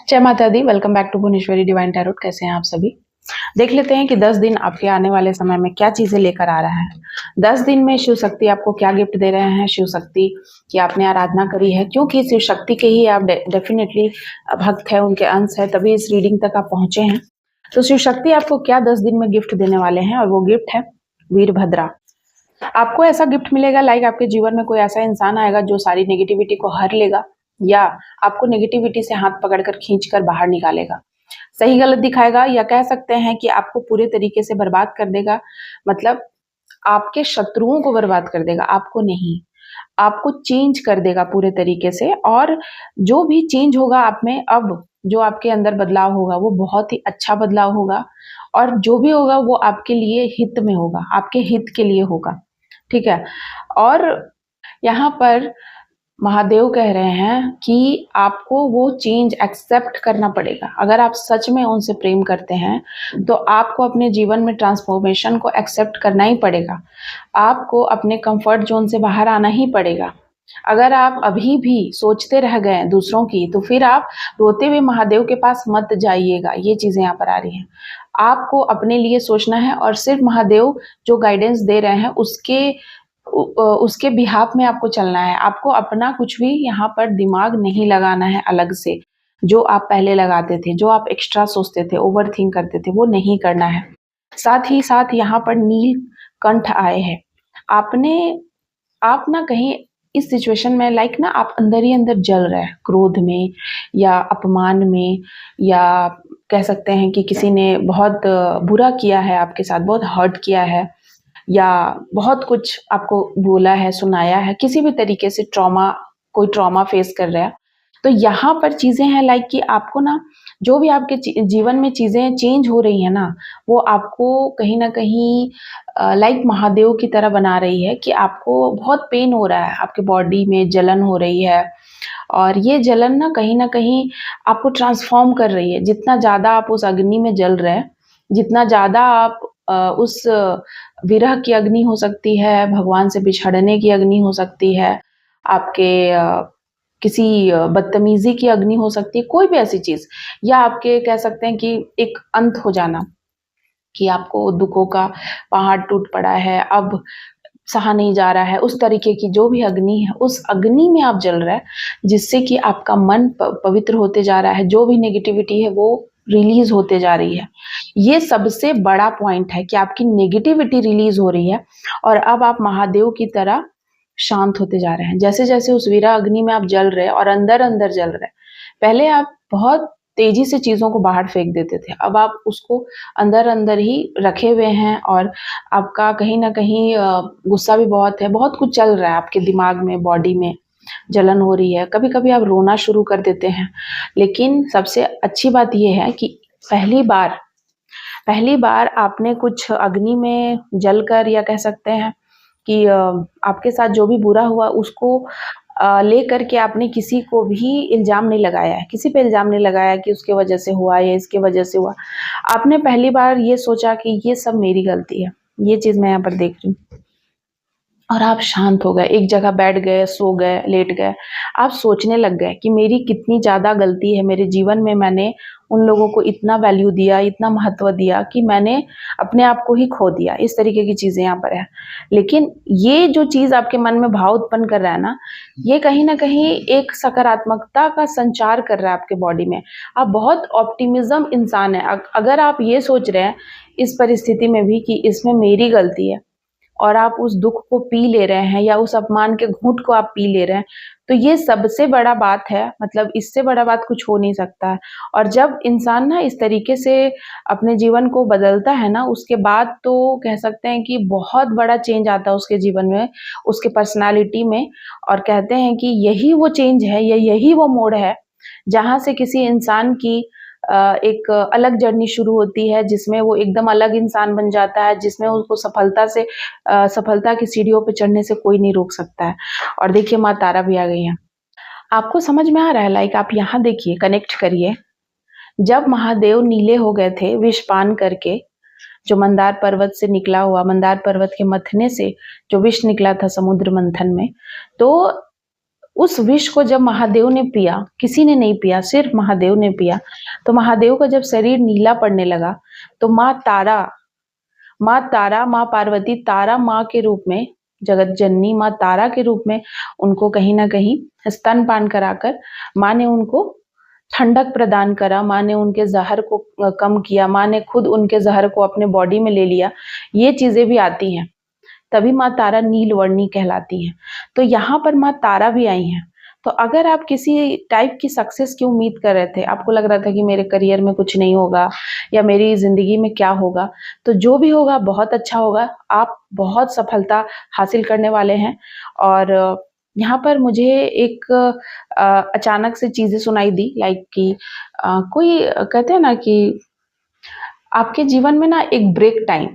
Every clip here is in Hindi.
जय माता दी। Welcome back to Bhuvaneshwari divine tarot. कैसे हैं आप सभी? देख लेते हैं कि 10 दिन आपके आने वाले समय में क्या चीजें लेकर आ रहा है। 10 दिन में शिव शक्ति आपको क्या गिफ्ट दे रहे हैं। शिव शक्ति की आपने आराधना करी है, क्योंकि शिव शक्ति के ही आप डेफिनेटली भक्त है, उनके अंश है, तभी इस रीडिंग तक आप पहुंचे हैं। तो शिव शक्ति आपको क्या 10 दिन में गिफ्ट देने वाले हैं, और वो गिफ्ट है वीरभद्रा। आपको ऐसा गिफ्ट मिलेगा, लाइक आपके जीवन में कोई ऐसा इंसान आएगा जो सारी नेगेटिविटी को हर लेगा, या आपको नेगेटिविटी से हाथ पकड़कर खींचकर बाहर निकालेगा, सही गलत दिखाएगा, या कह सकते हैं कि आपको पूरे तरीके से बर्बाद कर देगा। मतलब आपके शत्रुओं को बर्बाद कर देगा, आपको नहीं, आपको चेंज कर देगा पूरे तरीके से। और जो भी चेंज होगा आप में, अब जो आपके अंदर बदलाव होगा वो बहुत ही अच्छा बदलाव होगा, और जो भी होगा वो आपके लिए हित में होगा, आपके हित के लिए होगा। ठीक है। और यहाँ पर महादेव कह रहे हैं कि आपको वो चेंज एक्सेप्ट करना पड़ेगा। अगर आप सच में उनसे प्रेम करते हैं तो आपको अपने जीवन में ट्रांसफॉर्मेशन को एक्सेप्ट करना ही पड़ेगा। आपको अपने कंफर्ट जोन से बाहर आना ही पड़ेगा। अगर आप अभी भी सोचते रह गए दूसरों की, तो फिर आप रोते हुए महादेव के पास मत जाइएगा। ये चीजें यहाँ पर आ रही हैं। आपको अपने लिए सोचना है, और सिर्फ महादेव जो गाइडेंस दे रहे हैं उसके बिहाफ में आपको चलना है। आपको अपना कुछ भी यहाँ पर दिमाग नहीं लगाना है अलग से। जो आप पहले लगाते थे, जो आप एक्स्ट्रा सोचते थे, ओवर थिंक करते थे, वो नहीं करना है। साथ ही साथ यहाँ पर नीलकंठ आए हैं। आप ना कहीं इस सिचुएशन में, लाइक ना, आप अंदर ही अंदर जल रहे हैं, क्रोध में या अपमान में, या कह सकते हैं कि किसी ने बहुत बुरा किया है आपके साथ, बहुत हर्ट किया है, या बहुत कुछ आपको बोला है, सुनाया है, किसी भी तरीके से कोई ट्रॉमा फेस कर रहा है। तो यहाँ पर चीजें हैं, लाइक कि आपको ना, जो भी आपके जीवन में चीजें चेंज हो रही है ना, वो आपको कहीं ना कहीं लाइक महादेव की तरह बना रही है कि आपको बहुत पेन हो रहा है, आपके बॉडी में जलन हो रही है, और ये जलन ना कहीं आपको ट्रांसफॉर्म कर रही है। जितना ज्यादा आप उस अग्नि में जल रहे हैं, जितना ज्यादा आप उस विरह की अग्नि हो सकती है, भगवान से बिछड़ने की अग्नि हो सकती है, आपके किसी बदतमीजी की अग्नि हो सकती है, कोई भी ऐसी चीज, या आपके कह सकते हैं कि एक अंत हो जाना, कि आपको दुखों का पहाड़ टूट पड़ा है, अब सहा नहीं जा रहा है, उस तरीके की जो भी अग्नि है, उस अग्नि में आप जल रहे हैं, जिससे कि आपका मन पवित्र होते जा रहा है, जो भी नेगेटिविटी है वो रिलीज होते जा रही है। ये सबसे बड़ा पॉइंट है कि आपकी नेगेटिविटी रिलीज हो रही है, और अब आप महादेव की तरह शांत होते जा रहे हैं। जैसे जैसे उस वीरा अग्नि में आप जल रहे हैं और अंदर अंदर जल रहे हैं, पहले आप बहुत तेजी से चीजों को बाहर फेंक देते थे, अब आप उसको अंदर अंदर ही रखे हुए हैं, और आपका कहीं ना कहीं गुस्सा भी बहुत है, बहुत कुछ चल रहा है आपके दिमाग में, बॉडी में जलन हो रही है, कभी कभी आप रोना शुरू कर देते हैं। लेकिन सबसे अच्छी बात यह है कि पहली बार आपने कुछ अग्नि में जलकर, या कह सकते हैं कि आपके साथ जो भी बुरा हुआ उसको लेकर के आपने किसी को भी इल्जाम नहीं लगाया है, किसी पे इल्जाम नहीं लगाया कि उसके वजह से हुआ या इसके वजह से हुआ। आपने पहली बार ये सोचा कि ये सब मेरी गलती है। ये चीज मैं यहाँ पर देख रही हूँ। और आप शांत हो गए, एक जगह बैठ गए, सो गए, लेट गए, आप सोचने लग गए कि मेरी कितनी ज्यादा गलती है मेरे जीवन में। मैंने उन लोगों को इतना वैल्यू दिया, इतना महत्व दिया, कि मैंने अपने आप को ही खो दिया। इस तरीके की चीजें यहाँ पर है। लेकिन ये जो चीज आपके मन में भाव उत्पन्न कर रहा है ना, ये कहीं ना कहीं एक सकारात्मकता का संचार कर रहा है आपके बॉडी में। आप बहुत ऑप्टिमिज्म इंसान है। अगर आप ये सोच रहे हैं इस परिस्थिति में भी कि इसमें मेरी गलती है, और आप उस दुख को पी ले रहे हैं, या उस अपमान के घूंट को आप पी ले रहे हैं, तो ये सबसे बड़ा बात है। मतलब इससे बड़ा बात कुछ हो नहीं सकता है। और जब इंसान ना इस तरीके से अपने जीवन को बदलता है ना, उसके बाद तो कह सकते हैं कि बहुत बड़ा चेंज आता है उसके जीवन में, उसके पर्सनालिटी में। और कहते हैं कि यही वो चेंज है, या यही वो मोड़ है जहां से किसी इंसान की एक अलग जर्नी शुरू होती है, जिसमें वो एकदम अलग इंसान बन जाता है, जिसमें उसको सफलता की सीढ़ियों पे चढ़ने से कोई नहीं रोक सकता है। और देखिए, माँ तारा भी आ गई हैं। आपको समझ में आ रहा है? लाइक आप यहाँ देखिए, कनेक्ट करिए। जब महादेव नीले हो गए थे विषपान करके, जो मंदार पर्वत से निकला हुआ, मंदार पर्वत के मथने से जो विष निकला था समुद्र मंथन में, तो उस विष को जब महादेव ने पिया, किसी ने नहीं पिया, सिर्फ महादेव ने पिया, तो महादेव का जब शरीर नीला पड़ने लगा, तो माँ तारा, माँ पार्वती, तारा माँ के रूप में, जगत जननी माँ तारा के रूप में उनको कहीं ना कहीं स्तनपान कराकर माँ ने उनको ठंडक प्रदान करा, माँ ने उनके जहर को कम किया, माँ ने खुद उनके जहर को अपने बॉडी में ले लिया। ये चीजें भी आती हैं, तभी माँ तारा नीलवर्णी कहलाती हैं। तो यहाँ पर माँ तारा भी आई हैं। तो अगर आप किसी टाइप की सक्सेस की उम्मीद कर रहे थे, आपको लग रहा था कि मेरे करियर में कुछ नहीं होगा या मेरी ज़िंदगी में क्या होगा, तो जो भी होगा बहुत अच्छा होगा। आप बहुत सफलता हासिल करने वाले हैं। और यहाँ पर मुझे एक अचानक से चीज़ें सुनाई दी, लाइक कि कोई कहते हैं ना कि आपके जीवन में ना एक ब्रेक टाइम,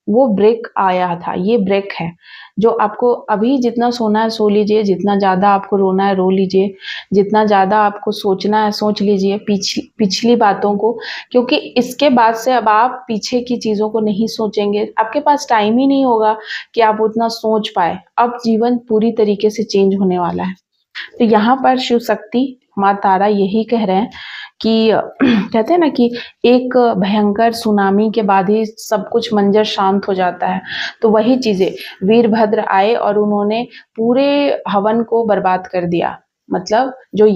वो ब्रेक आया था, ये ब्रेक है जो आपको अभी जितना सोना है सो लीजिए, जितना ज़्यादा आपको रोना है रो लीजिए, जितना ज़्यादा आपको सोचना है सोच लीजिए पिछली बातों को, क्योंकि इसके बाद से अब आप पीछे की चीज़ों को नहीं सोचेंगे, आपके पास टाइम ही नहीं होगा कि आप उतना सोच पाए। अब जीवन पूरी तरीके से चेंज होने वाला है। तो यहाँ पर शिव शक्ति माँ तारा यही कह रहे हैं कि कहते हैं ना कि एक भयंकर सुनामी के बाद ही सब कुछ मंजर शांत हो जाता है। तो वही चीजें वीरभद्र आए और उन्होंने पूरे हवन को बर्बाद कर दिया। मतलब जो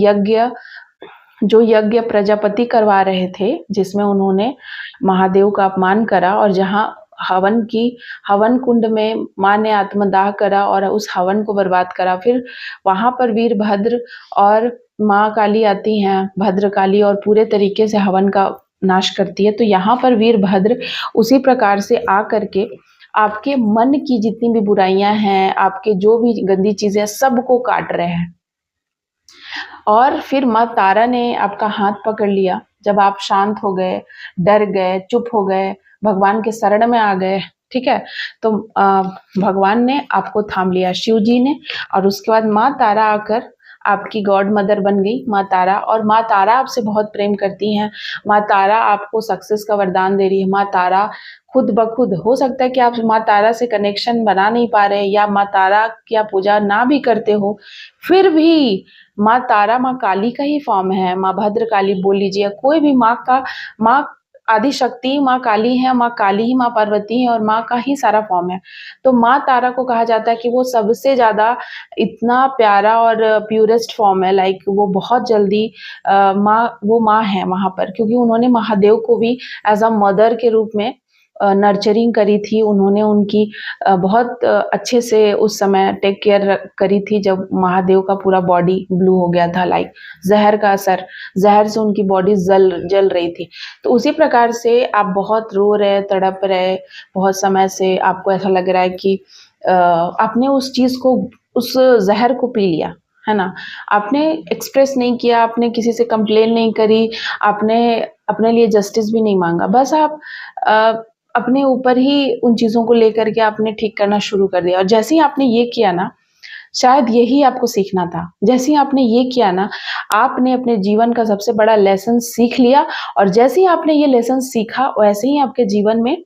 यज्ञ प्रजापति करवा रहे थे, जिसमें उन्होंने महादेव का अपमान करा, और जहाँ हवन कुंड में माँ ने आत्मदाह करा और उस हवन को बर्बाद करा। फिर वहां पर वीरभद्र और माँ काली आती हैं, भद्रकाली, और पूरे तरीके से हवन का नाश करती है। तो यहाँ पर वीरभद्र उसी प्रकार से आ करके आपके मन की जितनी भी बुराइयां हैं, आपके जो भी गंदी चीजें, सबको काट रहे हैं। और फिर माँ तारा ने आपका हाथ पकड़ लिया जब आप शांत हो गए, डर गए, चुप हो गए, भगवान के शरण में आ गए। ठीक है, तो भगवान ने आपको थाम लिया, शिव जी ने। और उसके बाद माँ तारा आकर आपकी गॉड मदर बन गई, माँ तारा। और माँ तारा आपसे बहुत प्रेम करती हैं। माँ तारा आपको सक्सेस का वरदान दे रही है। माँ तारा खुद ब खुद, हो सकता है कि आप माँ तारा से कनेक्शन बना नहीं पा रहे, या माँ तारा की आप पूजा ना भी करते हो, फिर भी माँ तारा माँ काली का ही फॉर्म है। माँ भद्रकाली बोल लीजिए, कोई भी माँ आदि शक्ति माँ काली है, माँ काली ही माँ पार्वती है, और माँ का ही सारा फॉर्म है। तो माँ तारा को कहा जाता है कि वो सबसे ज्यादा इतना प्यारा और प्यूरेस्ट फॉर्म है, लाइक वो बहुत जल्दी वो माँ है वहां पर, क्योंकि उन्होंने महादेव को भी एज अ मदर के रूप में नर्चरिंग करी थी। उन्होंने उनकी बहुत अच्छे से उस समय टेक केयर करी थी, जब महादेव का पूरा बॉडी ब्लू हो गया था, लाइक जहर का असर, जहर से उनकी बॉडी जल रही थी। तो उसी प्रकार से आप बहुत रो रहे, तड़प रहे, बहुत समय से आपको ऐसा लग रहा है कि आपने उस चीज को, उस जहर को पी लिया है ना। आपने एक्सप्रेस नहीं किया, आपने किसी से कंप्लेन नहीं करी, आपने अपने लिए जस्टिस भी नहीं मांगा, बस आप अपने ऊपर ही उन चीजों को लेकर के आपने ठीक करना शुरू कर दिया। और जैसे ही आपने ये किया ना, शायद यही आपको सीखना था, जैसे ही आपने ये किया ना, आपने अपने जीवन का सबसे बड़ा लेसन सीख लिया। और जैसे ही आपने ये लेसन सीखा, वैसे ही आपके जीवन में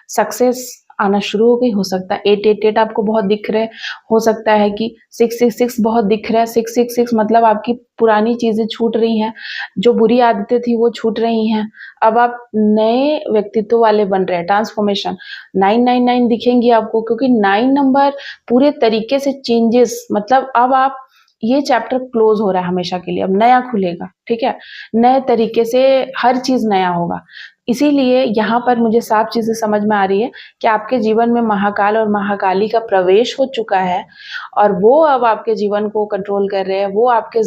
सक्सेस आना शुरू हो गई। हो सकता है 888 आपको बहुत दिख रहे, हो सकता है कि 666 बहुत दिख रहा है। 666 मतलब आपकी पुरानी चीजें छूट रही हैं, जो बुरी आदतें थी वो छूट रही हैं। अब आप नए व्यक्तित्व वाले बन रहे हैं, ट्रांसफॉर्मेशन। 999 दिखेंगी आपको, क्योंकि 9 नंबर पूरे तरीके से चेंजेस, मतलब अब आप, ये चैप्टर क्लोज हो रहा है हमेशा के लिए, अब नया खुलेगा। ठीक है, नए तरीके से हर चीज नया होगा। इसीलिए यहाँ पर मुझे साफ चीजें समझ में आ रही है कि आपके जीवन में महाकाल और महाकाली का प्रवेश हो चुका है, और वो अब आपके जीवन को कंट्रोल कर रहे हैं। वो आपके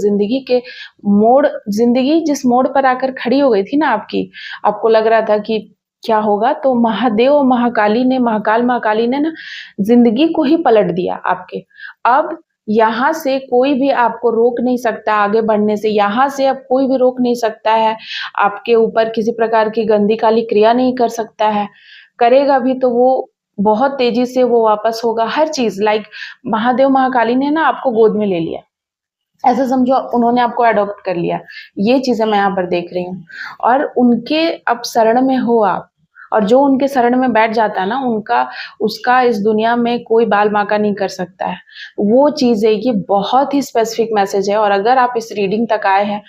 जिंदगी जिस मोड़ पर आकर खड़ी हो गई थी ना आपकी, आपको लग रहा था कि क्या होगा, तो महादेव और महाकाल महाकाली ने ना जिंदगी को ही पलट दिया आपके। अब यहाँ से कोई भी आपको रोक नहीं सकता आगे बढ़ने से, यहाँ से अब कोई भी रोक नहीं सकता है आपके ऊपर, किसी प्रकार की गंदी काली क्रिया नहीं कर सकता है। करेगा भी तो वो बहुत तेजी से वो वापस होगा। हर चीज लाइक महादेव महाकाली ने ना आपको गोद में ले लिया, ऐसा समझो उन्होंने आपको अडॉप्ट कर लिया। ये चीजें मैं यहाँ पर देख रही हूँ, और उनके अब शरण में हो आप, और जो उनके शरण में बैठ जाता है ना, उनका उसका इस दुनिया में कोई बाल बांका नहीं कर सकता है। वो चीज़ है, ये बहुत ही स्पेसिफिक मैसेज है और अगर आप इस रीडिंग तक आए हैं,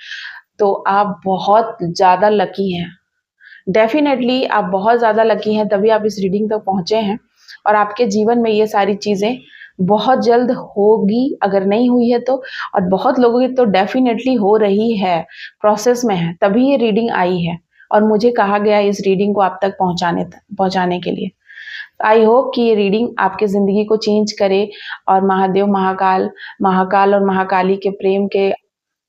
तो आप बहुत ज़्यादा लकी हैं। डेफ़िनेटली आप बहुत ज़्यादा लकी हैं, तभी आप इस रीडिंग तक पहुँचे हैं और आपके जीवन में ये सारी चीज़ें बहुत जल्द होगी, अगर नहीं हुई है तो, और बहुत लोगों की तो डेफ़िनेटली हो रही है, प्रोसेस में है, तभी ये रीडिंग आई है और मुझे कहा गया है इस रीडिंग को आप तक पहुँचाने के लिए। आई होप कि ये रीडिंग आपकी ज़िंदगी को चेंज करे और महादेव, महाकाल और महाकाली के प्रेम के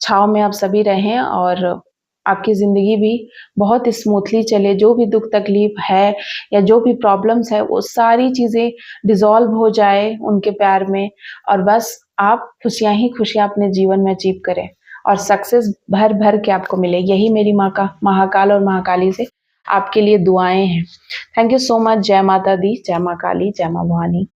छाँव में आप सभी रहें और आपकी ज़िंदगी भी बहुत स्मूथली चले। जो भी दुःख तकलीफ़ है या जो भी प्रॉब्लम्स है, वो सारी चीज़ें डिज़ॉल्व हो जाए उनके प्यार में और बस आप खुशियाँ ही खुशियाँ अपने जीवन में अचीव करें और सक्सेस भर-भर के आपको मिले। यही मेरी माँ का महाकाल और महाकाली से आपके लिए दुआएँ हैं। Thank you so much. जय माता दी, जय माँ काली, जय माँ भवानी।